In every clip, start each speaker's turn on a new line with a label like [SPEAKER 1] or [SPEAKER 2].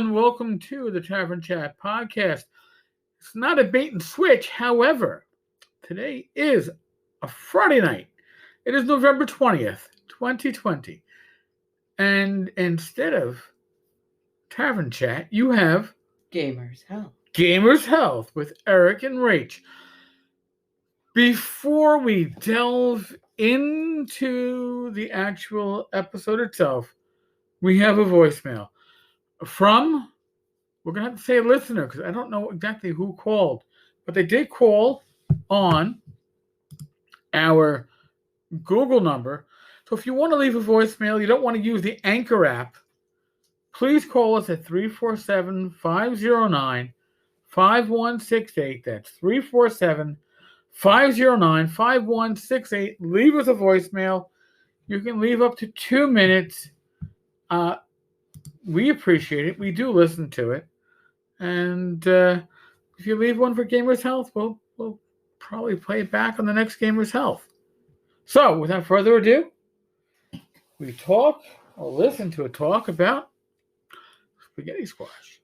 [SPEAKER 1] and welcome to the Tavern Chat podcast. It's not a bait and switch, however, today is a Friday night. It is November 20th, 2020. And instead of Tavern Chat, you have
[SPEAKER 2] Gamers Health.
[SPEAKER 1] Gamers Health with Eric and Rach. Before we delve into the actual episode itself, we have a voicemail from, we're going to have to say a listener because I don't know exactly who called, but they did call on our Google number. So if you want to leave a voicemail, you don't want to use the Anchor app, please call us at 347-509-5168. That's 347-509-5168. Leave us a voicemail. You can leave up to 2 minutes. We appreciate it. We do listen to it. And if you leave one for Gamers Health, we'll probably play it back on the next Gamers Health. So, without further ado, we talk or listen to a talk about spaghetti squash.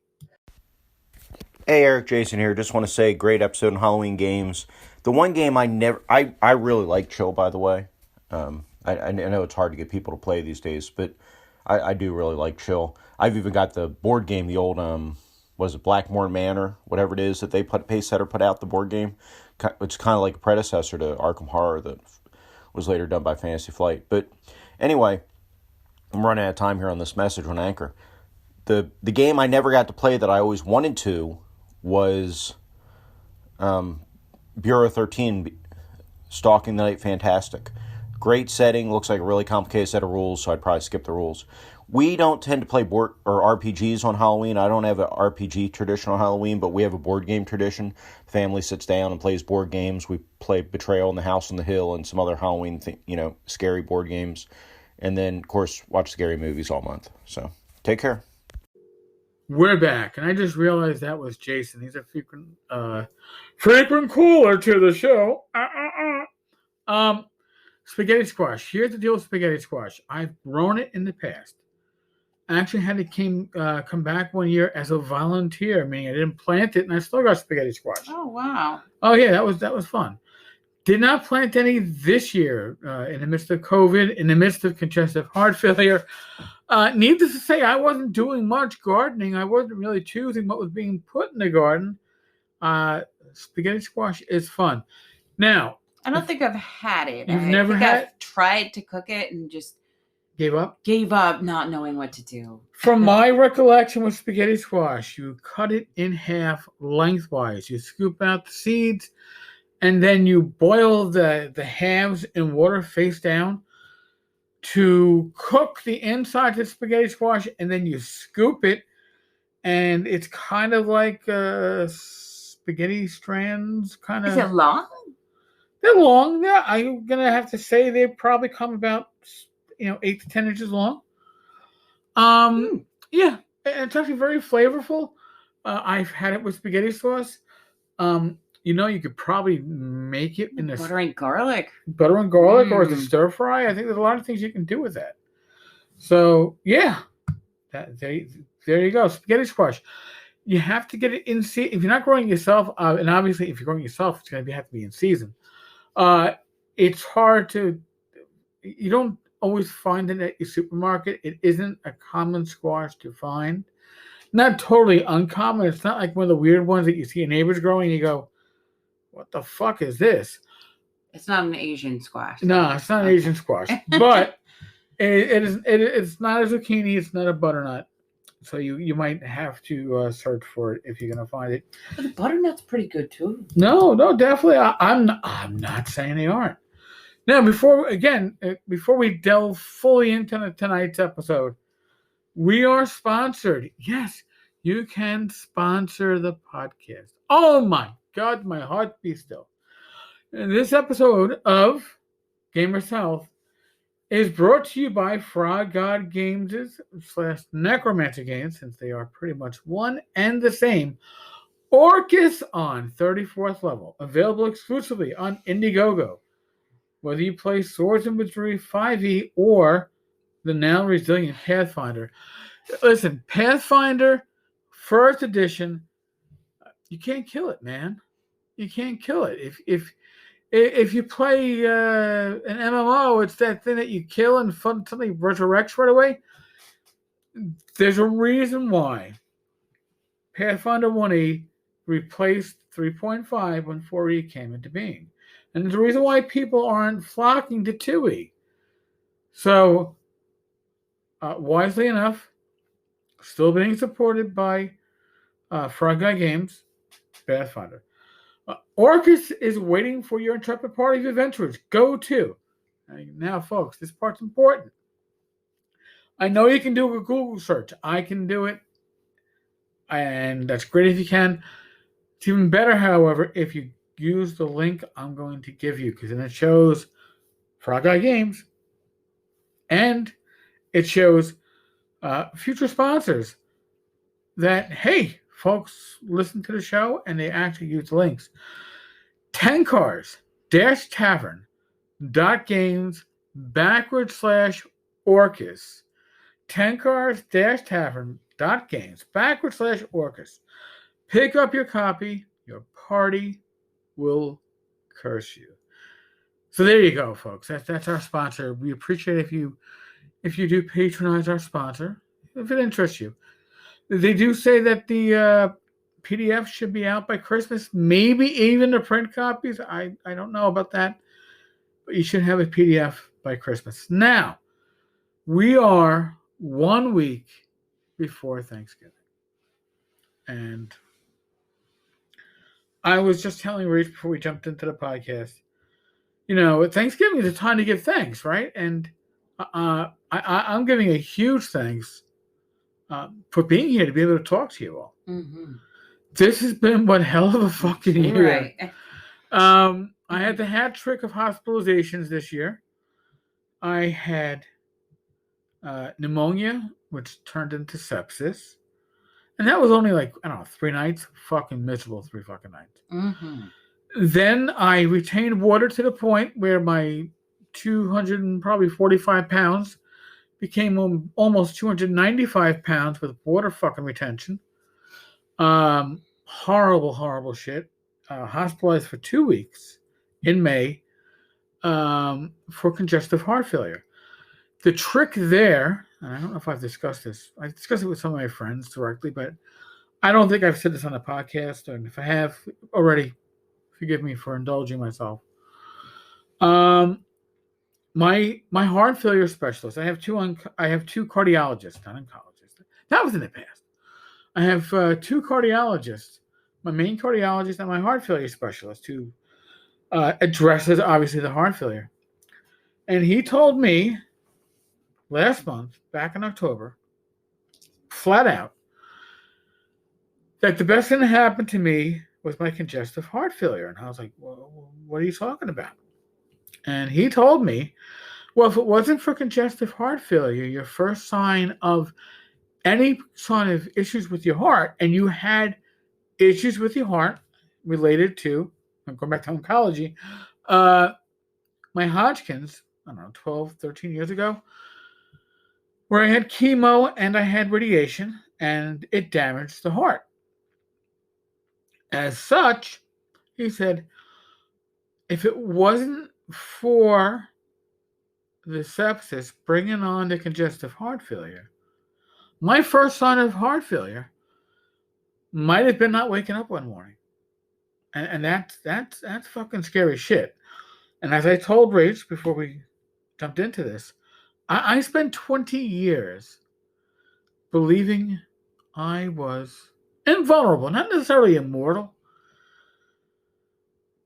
[SPEAKER 3] Hey, Eric, Jason here. Just want to say, great episode on Halloween games. The one game I really like Chill, by the way. I know it's hard to get people to play these days, but I do really like Chill. I've even got the board game, the old, was it Blackmore Manor, whatever it is that they Pacesetter put out, the board game, which is kind of like a predecessor to Arkham Horror that was later done by Fantasy Flight. But anyway, I'm running out of time here on this message on Anchor. The game I never got to play that I always wanted to was Bureau 13, Stalking the Night Fantastic. Great setting, looks like a really complicated set of rules, so I'd probably skip the rules. We don't tend to play board or RPGs on Halloween. I don't have an RPG tradition on Halloween, but we have a board game tradition. Family sits down and plays board games. We play Betrayal in the House on the Hill and some other Halloween, scary board games. And then, of course, watch scary movies all month. So, take care.
[SPEAKER 1] We're back, and I just realized that was Jason. He's a frequent caller to the show. Spaghetti squash. Here's the deal with spaghetti squash. I've grown it in the past. I actually had to come back one year as a volunteer, meaning I didn't plant it, and I still got spaghetti squash.
[SPEAKER 2] Oh, wow.
[SPEAKER 1] Oh, yeah, that was fun. Did not plant any this year in the midst of COVID, in the midst of congestive heart failure. Needless to say, I wasn't doing much gardening. I wasn't really choosing what was being put in the garden. Spaghetti squash is fun. Now,
[SPEAKER 2] I don't think I've had it.
[SPEAKER 1] You've never had it?
[SPEAKER 2] I've tried to cook it and just
[SPEAKER 1] gave up
[SPEAKER 2] not knowing what to do.
[SPEAKER 1] From my recollection with spaghetti squash, you cut it in half lengthwise. You scoop out the seeds, and then you boil the halves in water face down to cook the inside of the spaghetti squash, and then you scoop it, and it's kind of like spaghetti strands.
[SPEAKER 2] Is it long?
[SPEAKER 1] They're long. Yeah, I'm gonna have to say they probably come about 8 to 10 inches long. Yeah, it's actually very flavorful. I've had it with spaghetti sauce. You could probably make it in
[SPEAKER 2] butter and garlic.
[SPEAKER 1] Or as a stir fry. I think there's a lot of things you can do with that. So yeah, there you go. Spaghetti squash. You have to get it in season. If you're not growing it yourself, and obviously if you're growing it yourself, it's going to have to be in season. It's hard to. You don't always find it at your supermarket. It isn't a common squash to find. Not totally uncommon. It's not like one of the weird ones that you see your neighbors growing and you go, what the fuck is this?
[SPEAKER 2] It's not an Asian squash.
[SPEAKER 1] No, it's not an Asian squash. But it's not a zucchini. It's not a butternut. So you might have to search for it if you're going to find it.
[SPEAKER 2] But the butternut's pretty good too.
[SPEAKER 1] No, definitely. I'm not saying they aren't. Now, before we delve fully into tonight's episode, we are sponsored. Yes, you can sponsor the podcast. Oh my God, my heart be still. And this episode of Gamers Health is brought to you by Frog God Games / Necromancer Games, since they are pretty much one and the same. Orcus on 34th level, available exclusively on Indiegogo. Whether you play Swords and Wizardry 5e or the now resilient Pathfinder. Listen, Pathfinder first edition. You can't kill it, man. You can't kill it. If you play an MMO, it's that thing that you kill and suddenly resurrects right away. There's a reason why Pathfinder 1E replaced 3.5 when 4E came into being. And there's a reason why people aren't flocking to 2E. So, wisely enough, still being supported by Frog Guy Games, Pathfinder. Orcus is waiting for your intrepid party of adventurers. Go to. Now, folks, this part's important. I know you can do a Google search. I can do it. And that's great if you can. It's even better, however, if you use the link I'm going to give you, because then it shows Frog Guy Games and it shows future sponsors that, hey, folks listen to the show and they actually use the links. 10cars-tavern.games/Orcus. 10cars-tavern.games/Orcus. Pick up your copy. Your party will curse you. So there you go, folks. That's our sponsor. We appreciate if you do patronize our sponsor, if it interests you. They do say that the PDF should be out by Christmas, maybe even the print copies. I don't know about that, but you should have a PDF by Christmas. Now, we are 1 week before Thanksgiving. And I was just telling Rach before we jumped into the podcast, Thanksgiving is a time to give thanks, right? And I'm giving a huge thanks for being here to be able to talk to you all.
[SPEAKER 2] Mm-hmm.
[SPEAKER 1] This has been one hell of a fucking year.
[SPEAKER 2] Right.
[SPEAKER 1] I had the hat trick of hospitalizations this year. I had pneumonia, which turned into sepsis. And that was only 3 nights. Fucking miserable 3 fucking nights.
[SPEAKER 2] Mm-hmm.
[SPEAKER 1] Then I retained water to the point where my 245 pounds became almost 295 pounds with water fucking retention. Horrible shit. Hospitalized for 2 weeks in May for congestive heart failure. The trick there, and I don't know if I've discussed this. I discussed it with some of my friends directly, but I don't think I've said this on a podcast, and if I have already, forgive me for indulging myself. My heart failure specialist. I have two cardiologists, not oncologists. That was in the past. I have 2 cardiologists. My main cardiologist and my heart failure specialist, who addresses obviously the heart failure. And he told me last month, back in October, flat out, that the best thing that happened to me was my congestive heart failure. And I was like, well, what are you talking about? And he told me, well, if it wasn't for congestive heart failure, your first sign of any sign of issues with your heart, and you had issues with your heart related to, I'm going back to oncology, my Hodgkin's, I don't know, 12, 13 years ago, where I had chemo and I had radiation, and it damaged the heart. As such, he said, if it wasn't for the sepsis bringing on the congestive heart failure, my first sign of heart failure might have been not waking up one morning. And that's fucking scary shit. And as I told Rach before we jumped into this, I spent 20 years believing I was invulnerable, not necessarily immortal,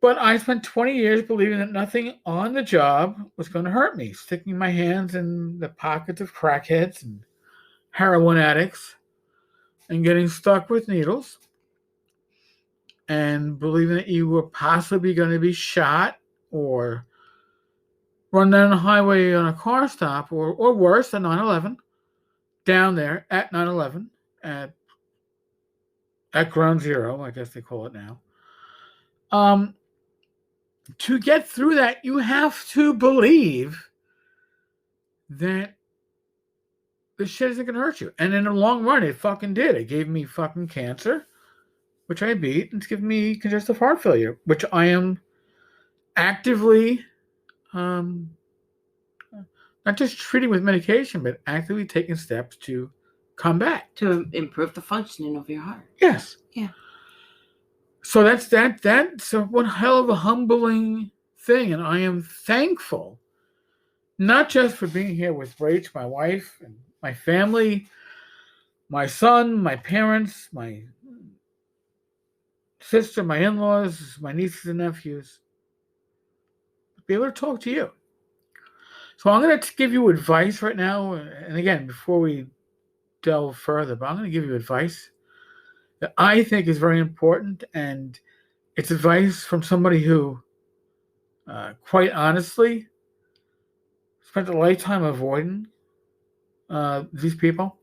[SPEAKER 1] but I spent 20 years believing that nothing on the job was going to hurt me, sticking my hands in the pockets of crackheads and heroin addicts and getting stuck with needles, and believing that you were possibly going to be shot or run down the highway on a car stop, or worse, at 9/11, down there at 9/11, at Ground Zero, I guess they call it now. To get through that, you have to believe that this shit isn't going to hurt you. And in the long run, it fucking did. It gave me fucking cancer, which I beat, and it's given me congestive heart failure, which I am actively, not just treating with medication, but actively taking steps to combat.
[SPEAKER 2] To improve the functioning of your heart.
[SPEAKER 1] Yes.
[SPEAKER 2] Yeah.
[SPEAKER 1] So that's one hell of a humbling thing, and I am thankful, not just for being here with Rach, my wife, and my family, my son, my parents, my sister, my in-laws, my nieces and nephews, to be able to talk to you. So I'm going to give you advice right now, and again, before we delve further, but I'm going to give you advice that I think is very important, and it's advice from somebody who, quite honestly, spent a lifetime avoiding these people.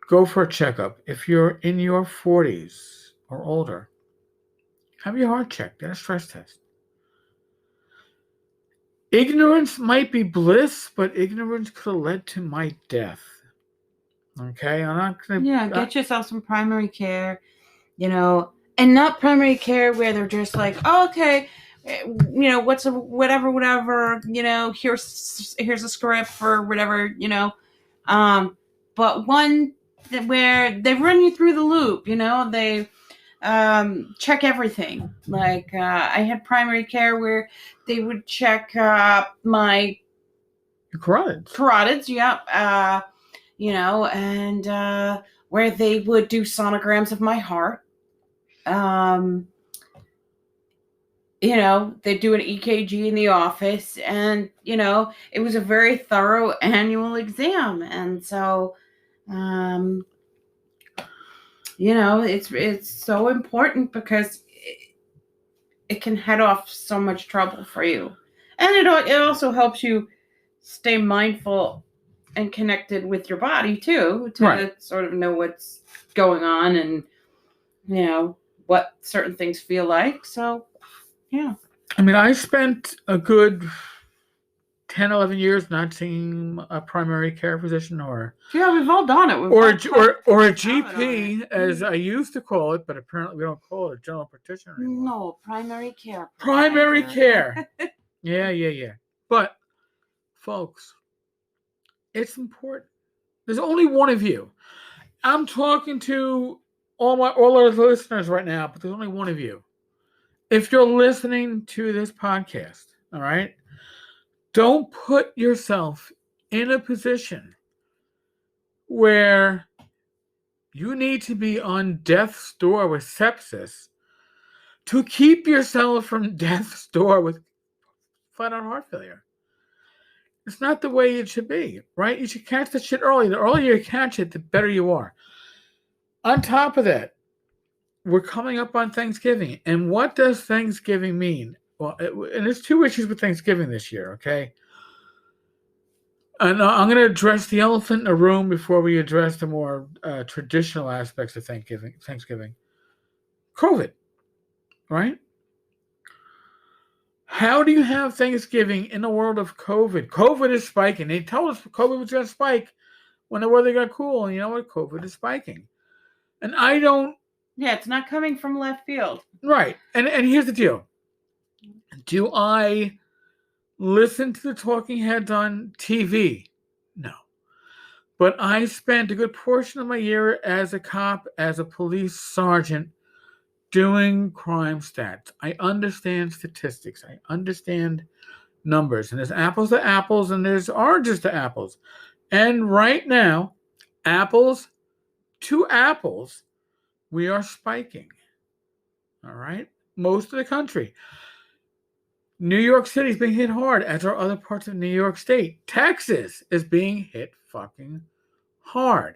[SPEAKER 1] Go for a checkup. If you're in your 40s or older, have your heart checked. Get a stress test. Ignorance might be bliss, but ignorance could have led to my death. Okay? I'm not going to...
[SPEAKER 2] Yeah, get yourself some primary care, and not primary care where they're just like, oh, okay, what's a whatever, here's a script for whatever, but one where they run you through the loop, they check everything. Like I had primary care where they would check my carotids, yeah, and where they would do sonograms of my heart. They do an EKG in the office, and it was a very thorough annual exam, and so it's so important because it can head off so much trouble for you, and it also helps you stay mindful and connected with your body too, to sort of know what's going on and what certain things feel like. So yeah,
[SPEAKER 1] I mean, I spent a good 10, 11 years not seeing a primary care physician
[SPEAKER 2] we've all done it.
[SPEAKER 1] Or a GP, as I used to call it, but apparently we don't call it a general practitioner anymore.
[SPEAKER 2] No, primary care.
[SPEAKER 1] Primary care. Yeah. But, folks, it's important. There's only one of you. I'm talking to all our listeners right now, but there's only one of you. If you're listening to this podcast, all right, don't put yourself in a position where you need to be on death's door with sepsis to keep yourself from death's door with flat-out heart failure. It's not the way it should be, right? You should catch the shit early. The earlier you catch it, the better you are. On top of that, we're coming up on Thanksgiving. And what does Thanksgiving mean? Well, and there's two issues with Thanksgiving this year, okay? And I'm going to address the elephant in the room before we address the more traditional aspects of Thanksgiving. COVID, right? How do you have Thanksgiving in the world of COVID? COVID is spiking. They told us COVID was going to spike when the weather got cool. And you know what? COVID is spiking. And I don't...
[SPEAKER 2] Yeah, it's not coming from left field.
[SPEAKER 1] Right. And here's the deal. Do I listen to the talking heads on TV? No. But I spent a good portion of my year as a cop, as a police sergeant, doing crime stats. I understand statistics. I understand numbers. And there's apples to apples and there's oranges to apples. And right now, apples to apples, we are spiking. All right? Most of the country. New York City is being hit hard, as are other parts of New York State. Texas is being hit fucking hard.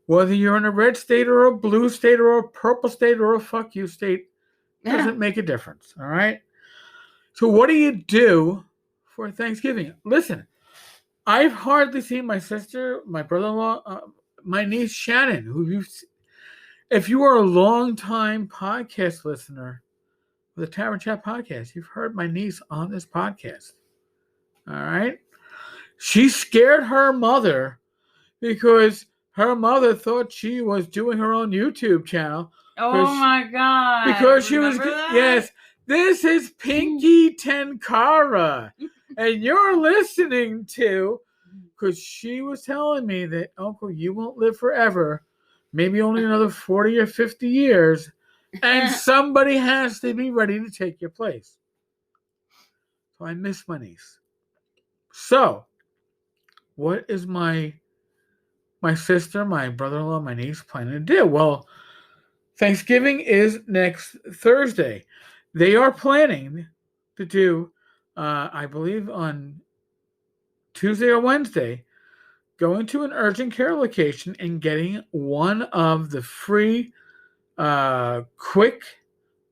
[SPEAKER 1] Whether you're in a red state or a blue state or a purple state or a fuck you state, doesn't make a difference. All right? So what do you do for Thanksgiving? Listen, I've hardly seen my sister, my brother-in-law, my niece Shannon, who if you are a long-time podcast listener of the Tavern Chat podcast, you've heard my niece on this podcast. All right? She scared her mother because her mother thought she was doing her own YouTube channel.
[SPEAKER 2] Oh my God.
[SPEAKER 1] Because she was,
[SPEAKER 2] Remember that?
[SPEAKER 1] yes, this is Pinky Tenkara. And you're listening to, because she was telling me that, Uncle, you won't live forever, maybe only another 40 or 50 years, and somebody has to be ready to take your place. So I miss my niece. So, what is my sister, my brother-in-law, my niece planning to do? Well, Thanksgiving is next Thursday. They are planning to do, I believe, on Tuesday or Wednesday, going to an urgent care location and getting one of the free, quick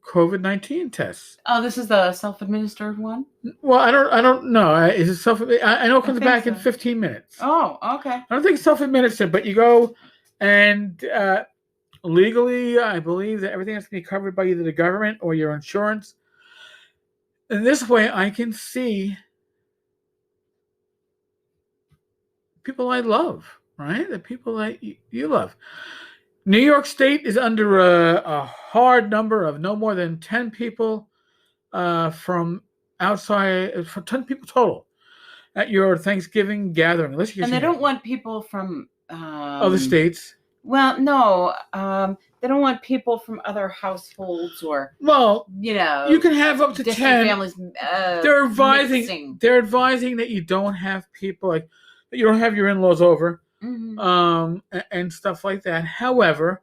[SPEAKER 1] COVID-19 tests.
[SPEAKER 2] Oh, this is the self-administered one?
[SPEAKER 1] Well, I don't know. Is it self? I know it comes
[SPEAKER 2] think
[SPEAKER 1] back in
[SPEAKER 2] so.
[SPEAKER 1] 15 minutes.
[SPEAKER 2] Oh, okay.
[SPEAKER 1] I don't think it's self-administered, but you go and legally, I believe that everything has to be covered by either the government or your insurance. And this way, I can see people I love, right? The people that you love. New York State is under a hard number of no more than 10 people from outside, for 10 people total at your Thanksgiving gathering.
[SPEAKER 2] And they don't want people from
[SPEAKER 1] other states.
[SPEAKER 2] Well, no, they don't want people from other households or,
[SPEAKER 1] Well,
[SPEAKER 2] you know,
[SPEAKER 1] you can have up to
[SPEAKER 2] different
[SPEAKER 1] 10.
[SPEAKER 2] families.
[SPEAKER 1] They're advising.
[SPEAKER 2] Mixing.
[SPEAKER 1] They're advising that you don't have people like that. You don't have your in-laws over, and stuff like that. However,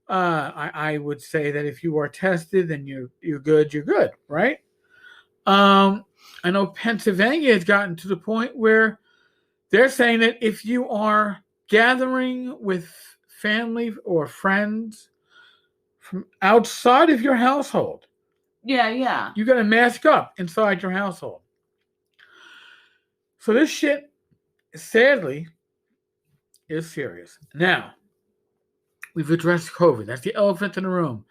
[SPEAKER 1] I would say that if you are tested, then you're good. You're good, right? I know Pennsylvania has gotten to the point where they're saying that if you are gathering with family or friends from outside of your household,
[SPEAKER 2] Yeah.
[SPEAKER 1] you got to mask up inside your household. So this shit, sadly, is serious. Now, we've addressed COVID. That's the elephant in the room.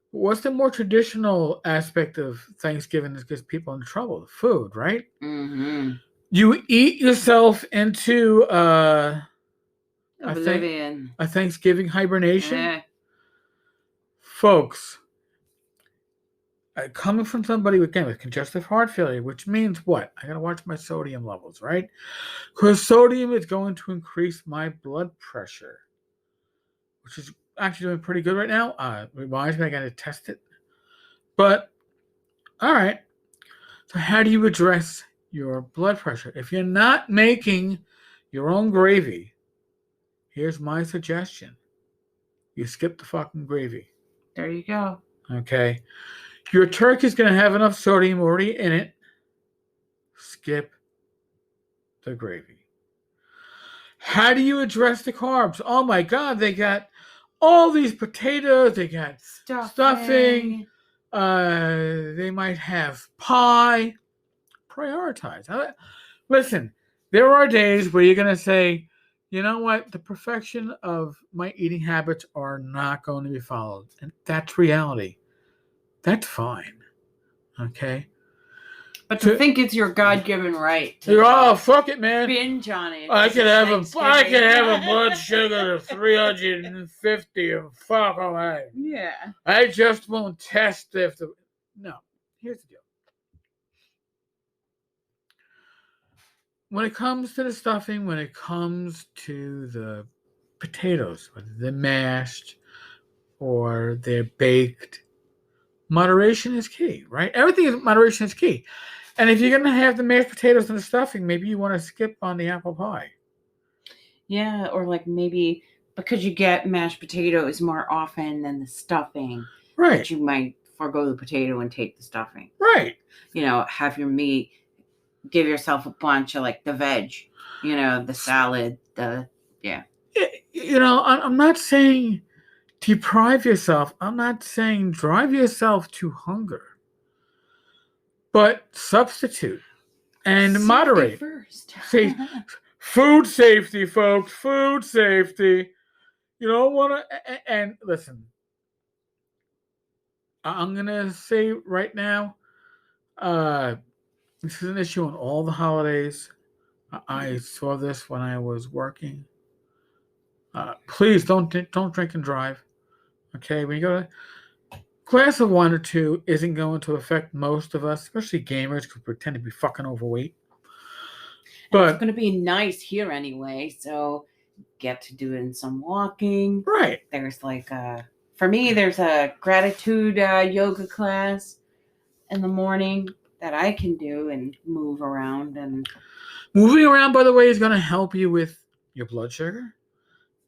[SPEAKER 1] What's the more traditional aspect of Thanksgiving that gets people in trouble? The food, right?
[SPEAKER 2] Mm-hmm.
[SPEAKER 1] You eat yourself into
[SPEAKER 2] Oblivion.
[SPEAKER 1] a Thanksgiving hibernation. Folks, coming from somebody with congestive heart failure, which means what? I got to watch my sodium levels, right? Because sodium is going to increase my blood pressure, which is actually doing pretty good right now. Reminds me I got to test it. But, all right. So how do you address your blood pressure? If you're not making your own gravy, here's my suggestion. You skip the fucking gravy.
[SPEAKER 2] There you go.
[SPEAKER 1] Okay. Your turkey's going to have enough sodium already in it. Skip the gravy. How do you address the carbs? Oh my God, they got all these potatoes. They got stuffing. They might have pie. Prioritize. Listen, there are days where you're going to say, you know what? The perfection of my eating habits are not going to be followed. And that's reality. That's fine. Okay?
[SPEAKER 2] But to think it's your God-given right
[SPEAKER 1] to fuck it, man.
[SPEAKER 2] Binge on it.
[SPEAKER 1] I could have a blood sugar of 350 and fuck away.
[SPEAKER 2] Yeah.
[SPEAKER 1] I just won't test if the... No. Here's the deal. When it comes to the stuffing, when it comes to the potatoes, whether they're mashed or they're baked, moderation is key, right? Everything in moderation is key. And if you're going to have the mashed potatoes and the stuffing, maybe you want to skip on the apple pie.
[SPEAKER 2] Yeah, or like maybe because you get mashed potatoes more often than the stuffing,
[SPEAKER 1] right?
[SPEAKER 2] That you might forego the potato and take the stuffing.
[SPEAKER 1] Right.
[SPEAKER 2] You know, have your meat, give yourself a bunch of like the veg, you know, the salad,
[SPEAKER 1] You know, I'm not saying deprive yourself. I'm not saying drive yourself to hunger. But substitute and
[SPEAKER 2] safety
[SPEAKER 1] moderate.
[SPEAKER 2] First.
[SPEAKER 1] Food safety, folks. Food safety. You don't want to... And listen, I'm going to say right now, this is an issue on all the holidays. I saw this when I was working. Please don't drink and drive. Okay, when you go to glass of wine or two isn't going to affect most of us, especially gamers, because we tend to be fucking overweight.
[SPEAKER 2] And it's
[SPEAKER 1] But
[SPEAKER 2] going to be nice here anyway, so get to do in some walking.
[SPEAKER 1] right,
[SPEAKER 2] There's like for me, there's a gratitude yoga class in the morning that I can do and move around. And
[SPEAKER 1] moving around, by the way, is going to help you with your blood sugar,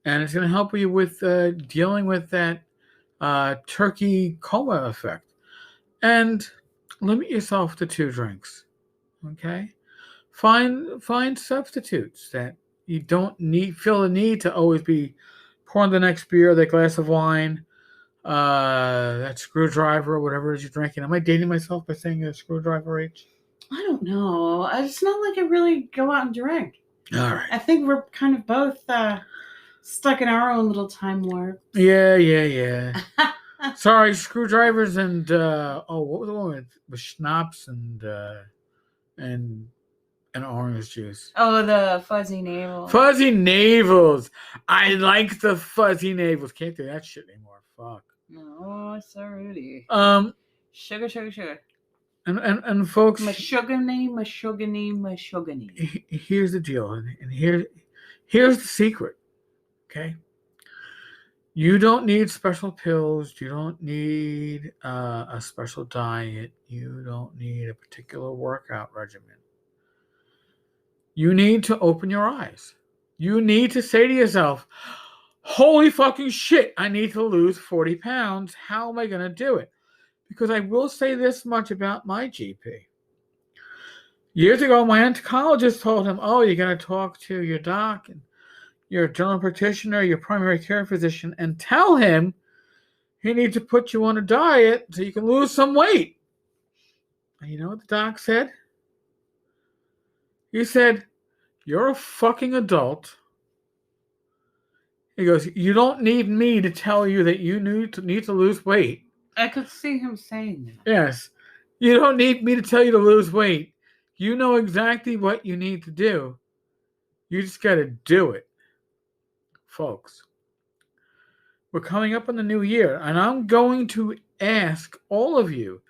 [SPEAKER 1] and it's going to help you with dealing with that turkey coma effect. And limit yourself to 2 drinks. Okay, find substitutes that you don't feel the need to always be pouring the next beer, that glass of wine, that screwdriver, or whatever it is you're drinking. Am I dating myself by saying a screwdriver age?
[SPEAKER 2] I don't know. It's not like I really go out and drink.
[SPEAKER 1] All right.
[SPEAKER 2] I think we're kind of both stuck in our own little time warp.
[SPEAKER 1] Yeah. Sorry, screwdrivers and what was the one with schnapps and orange juice?
[SPEAKER 2] Oh, the fuzzy navel.
[SPEAKER 1] Fuzzy navels. I like the fuzzy navels. Can't do that shit anymore. Fuck.
[SPEAKER 2] No, it's so rudy. Sugar.
[SPEAKER 1] And folks,
[SPEAKER 2] Mashugany.
[SPEAKER 1] here's the deal, and here's the secret. Okay. You don't need special pills. You don't need a special diet. You don't need a particular workout regimen. You need to open your eyes. You need to say to yourself, holy fucking shit, I need to lose 40 pounds. How am I going to do it? Because I will say this much about my GP. Years ago, my oncologist told him, oh, you're going to talk to your doc and your general practitioner, your primary care physician, and tell him he needs to put you on a diet so you can lose some weight. And you know what the doc said? He said, you're a fucking adult. He goes, you don't need me to tell you that you need to lose weight.
[SPEAKER 2] I could see him saying that.
[SPEAKER 1] Yes. You don't need me to tell you to lose weight. You know exactly what you need to do. You just got to do it. Folks, we're coming up on the new year, and I'm going to ask all of you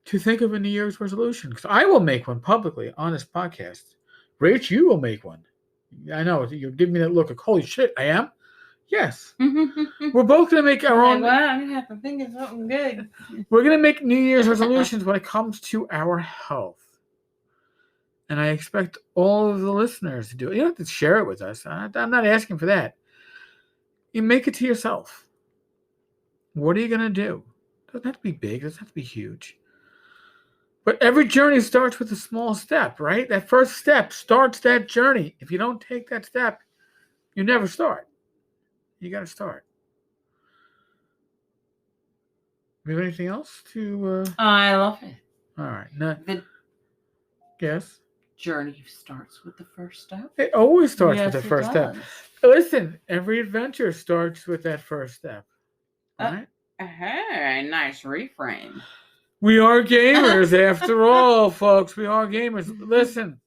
[SPEAKER 1] to think of a New Year's resolution, because I will make one publicly on this podcast. Rach, you will make one. I know, you're giving me that look of, holy shit, I am? Yes. We're both going to make our own.
[SPEAKER 2] Well, I'm going to have to think of something good.
[SPEAKER 1] We're going to make New Year's resolutions when it comes to our health. And I expect all of the listeners to do it. You don't have to share it with us. I'm not asking for that. You make it to yourself. What are you going to do? It doesn't have to be big. It doesn't have to be huge. But every journey starts with a small step, right? That first step starts that journey. If you don't take that step, you never start. You got to start. Do you have anything else to...
[SPEAKER 2] I love it.
[SPEAKER 1] All right. No.
[SPEAKER 2] Yes? Journey starts with the first step.
[SPEAKER 1] It always starts with the first step. Listen, every adventure starts with that first step. Right?
[SPEAKER 2] Hey, nice reframe.
[SPEAKER 1] We are gamers after all, folks. We are gamers. Listen,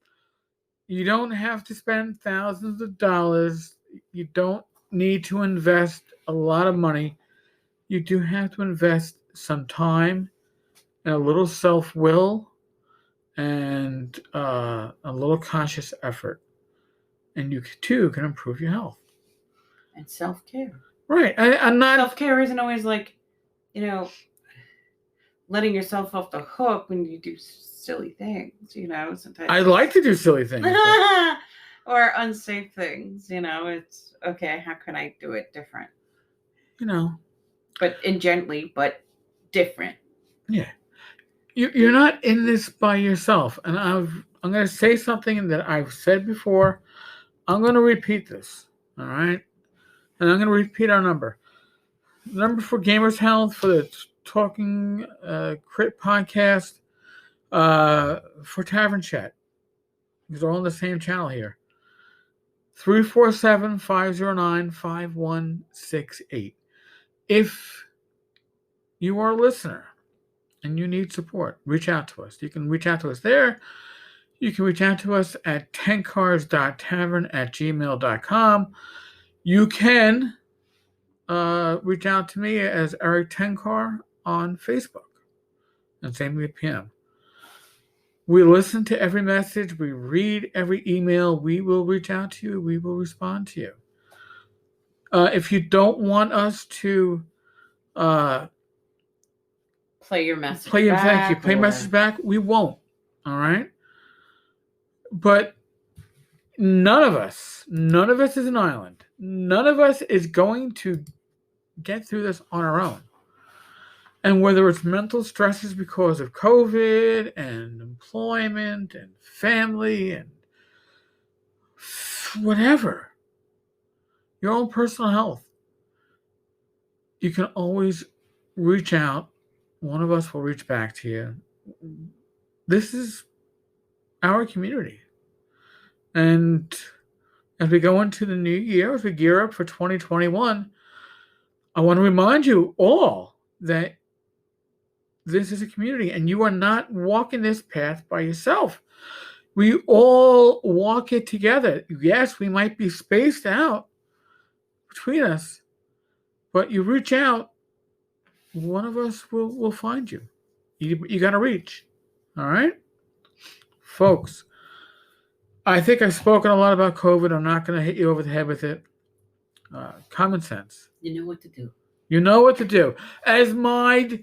[SPEAKER 1] you don't have to spend thousands of dollars. You don't need to invest a lot of money. You do have to invest some time and a little self-will and a little conscious effort. And you too can improve your health.
[SPEAKER 2] And self-care.
[SPEAKER 1] Right. I'm not...
[SPEAKER 2] Self-care isn't always like, letting yourself off the hook when you do silly things, sometimes.
[SPEAKER 1] I like to do silly things.
[SPEAKER 2] Or unsafe things, it's, okay, how can I do it different? But gently, but different.
[SPEAKER 1] Yeah. You're not in this by yourself. And I'm going to say something that I've said before. I'm going to repeat this. All right? And I'm going to repeat our number. The number for Gamers Health, for the Talking Crit podcast, for Tavern Chat. Because they're all on the same channel here. 347-509-5168. If you are a listener and you need support, reach out to us. You can reach out to us there. You can reach out to us at 10cars.tavern@gmail.com. You can reach out to me as Eric Tenkar on Facebook, and same with PM. We listen to every message. We read every email. We will reach out to you. We will respond to you. If you don't want us to
[SPEAKER 2] Play your message
[SPEAKER 1] play
[SPEAKER 2] back.
[SPEAKER 1] message back, we won't. All right? But none of us is an island. None of us is going to get through this on our own. And whether it's mental stresses because of COVID and employment and family and whatever, your own personal health, you can always reach out. One of us will reach back to you. This is our community. And as we go into the new year, as we gear up for 2021, I want to remind you all that this is a community and you are not walking this path by yourself. We all walk it together. Yes, we might be spaced out between us, but you reach out, one of us will find you. You got to reach. All right? Folks, I think I've spoken a lot about COVID. I'm not going to hit you over the head with it. Common sense.
[SPEAKER 2] You know what to do.
[SPEAKER 1] You know what to do. As my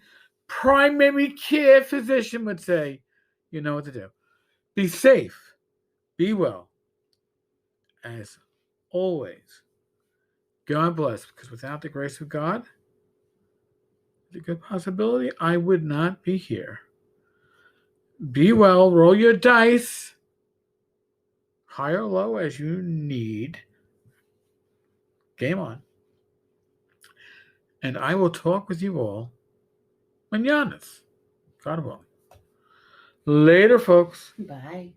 [SPEAKER 1] primary care physician would say, you know what to do. Be safe. Be well. As always, God bless. Because without the grace of God, there's a good possibility I would not be here. Be well. Roll your dice. High or low as you need. Game on. And I will talk with you all mañanas. God willing. Later, folks.
[SPEAKER 2] Bye.